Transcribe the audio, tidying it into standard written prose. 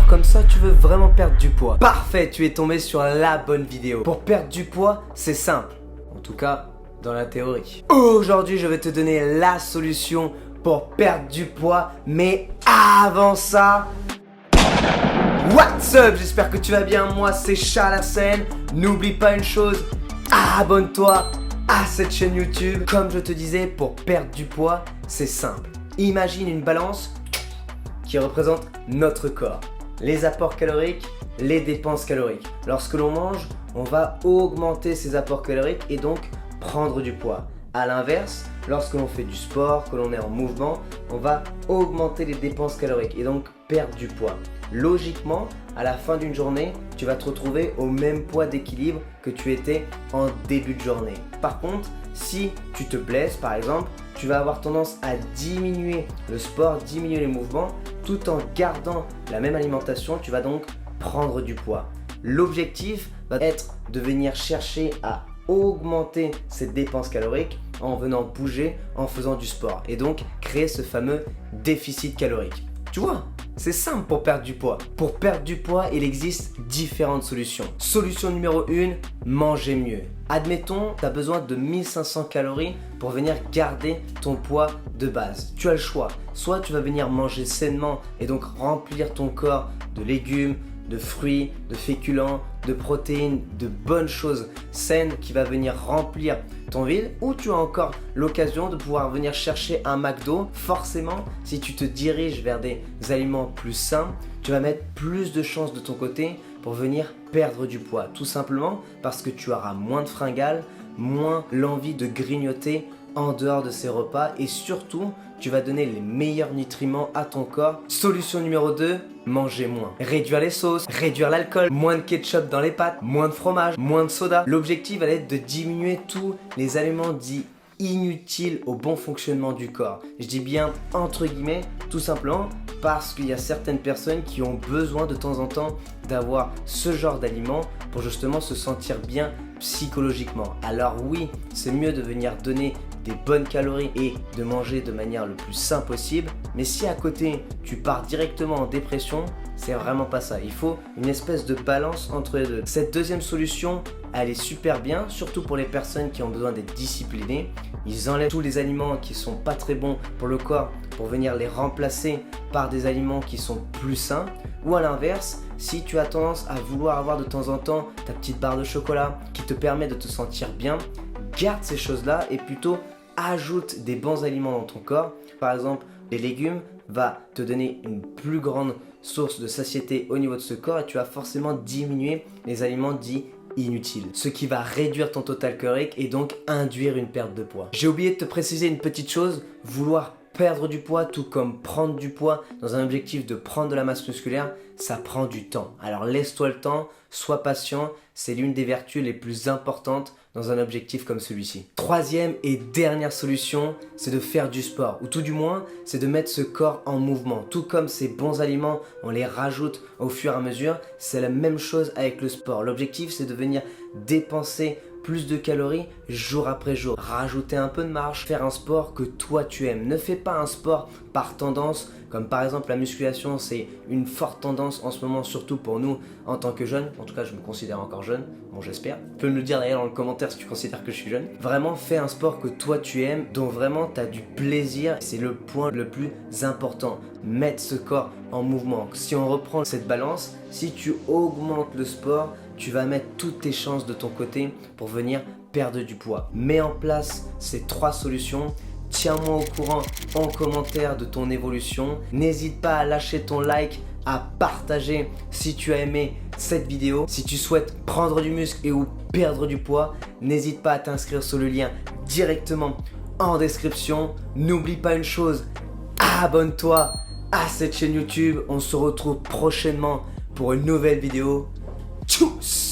comme ça tu veux vraiment perdre du poids. Parfait, tu es tombé sur la bonne vidéo. Pour perdre du poids, c'est simple. En tout cas, dans la théorie. Aujourd'hui, je vais te donner la solution pour perdre du poids. Mais avant ça, what's up? J'espère que tu vas bien. Moi, c'est Charles Arsène. N'oublie pas une chose, abonne-toi à cette chaîne YouTube. Comme je te disais, pour perdre du poids, c'est simple. Imagine une balance qui représente notre corps. Les apports caloriques, les dépenses caloriques. Lorsque l'on mange, on va augmenter ses apports caloriques et donc prendre du poids. A l'inverse, lorsque l'on fait du sport, que l'on est en mouvement, on va augmenter les dépenses caloriques et donc perdre du poids. Logiquement, à la fin d'une journée, tu vas te retrouver au même poids d'équilibre que tu étais en début de journée. Par contre, si tu te blesses par exemple, tu vas avoir tendance à diminuer le sport, diminuer les mouvements, tout en gardant la même alimentation, tu vas donc prendre du poids. L'objectif va être de venir chercher à augmenter ses dépenses caloriques en venant bouger, en faisant du sport et donc créer ce fameux déficit calorique. Tu vois, c'est simple pour perdre du poids. Pour perdre du poids, il existe différentes solutions. Solution numéro 1, manger mieux. Admettons, tu as besoin de 1500 calories pour venir garder ton poids de base. Tu as le choix. Soit tu vas venir manger sainement et donc remplir ton corps de légumes, de fruits, de féculents, de protéines, de bonnes choses saines qui va venir remplir ton vide, ou tu as encore l'occasion de pouvoir venir chercher un McDo. Forcément, si tu te diriges vers des aliments plus sains, tu vas mettre plus de chances de ton côté pour venir perdre du poids. Tout simplement parce que tu auras moins de fringales, moins l'envie de grignoter en dehors de ces repas et surtout, tu vas donner les meilleurs nutriments à ton corps. Solution numéro 2, manger moins. Réduire les sauces, réduire l'alcool, moins de ketchup dans les pâtes, moins de fromage, moins de soda. L'objectif va être de diminuer tous les aliments dits inutiles au bon fonctionnement du corps. Je dis bien entre guillemets, tout simplement parce qu'il y a certaines personnes qui ont besoin de temps en temps d'avoir ce genre d'aliments pour justement se sentir bien psychologiquement. Alors oui, c'est mieux de venir donner des bonnes calories et de manger de manière le plus sain possible, mais si à côté tu pars directement en dépression, c'est vraiment pas ça. Il faut une espèce de balance entre les deux. Cette deuxième solution, elle est super bien, surtout pour les personnes qui ont besoin d'être disciplinées. Ils enlèvent tous les aliments qui sont pas très bons pour le corps pour venir les remplacer par des aliments qui sont plus sains. Ou à l'inverse, si tu as tendance à vouloir avoir de temps en temps ta petite barre de chocolat qui te permet de te sentir bien, garde ces choses-là et plutôt ajoute des bons aliments dans ton corps. Par exemple, les légumes va te donner une plus grande source de satiété au niveau de ce corps et tu vas forcément diminuer les aliments dits inutiles, ce qui va réduire ton total calorique et donc induire une perte de poids. J'ai oublié de te préciser une petite chose, vouloir perdre du poids tout comme prendre du poids dans un objectif de prendre de la masse musculaire, ça prend du temps. Alors laisse-toi le temps, sois patient, c'est l'une des vertus les plus importantes dans un objectif comme celui-ci. Troisième et dernière solution, c'est de faire du sport, ou tout du moins, c'est de mettre ce corps en mouvement. Tout comme ces bons aliments, on les rajoute au fur et à mesure, c'est la même chose avec le sport. L'objectif, c'est de venir dépenser plus de calories jour après jour. Rajouter un peu de marche, faire un sport que toi tu aimes. Ne fais pas un sport par tendance, comme par exemple la musculation, c'est une forte tendance en ce moment, surtout pour nous en tant que jeunes. En tout cas, je me considère encore jeune, bon j'espère. Tu peux me le dire d'ailleurs dans le commentaire si tu considères que je suis jeune. Vraiment, fais un sport que toi tu aimes, dont vraiment tu as du plaisir. C'est le point le plus important. Mettre ce corps en mouvement. Si on reprend cette balance, si tu augmentes le sport, tu vas mettre toutes tes chances de ton côté pour venir perdre du poids. Mets en place ces 3 solutions. Tiens-moi au courant en commentaire de ton évolution. N'hésite pas à lâcher ton like, à partager si tu as aimé cette vidéo. Si tu souhaites prendre du muscle et ou perdre du poids, n'hésite pas à t'inscrire sur le lien directement en description. N'oublie pas une chose, abonne-toi à cette chaîne YouTube. On se retrouve prochainement pour une nouvelle vidéo. Tchuss!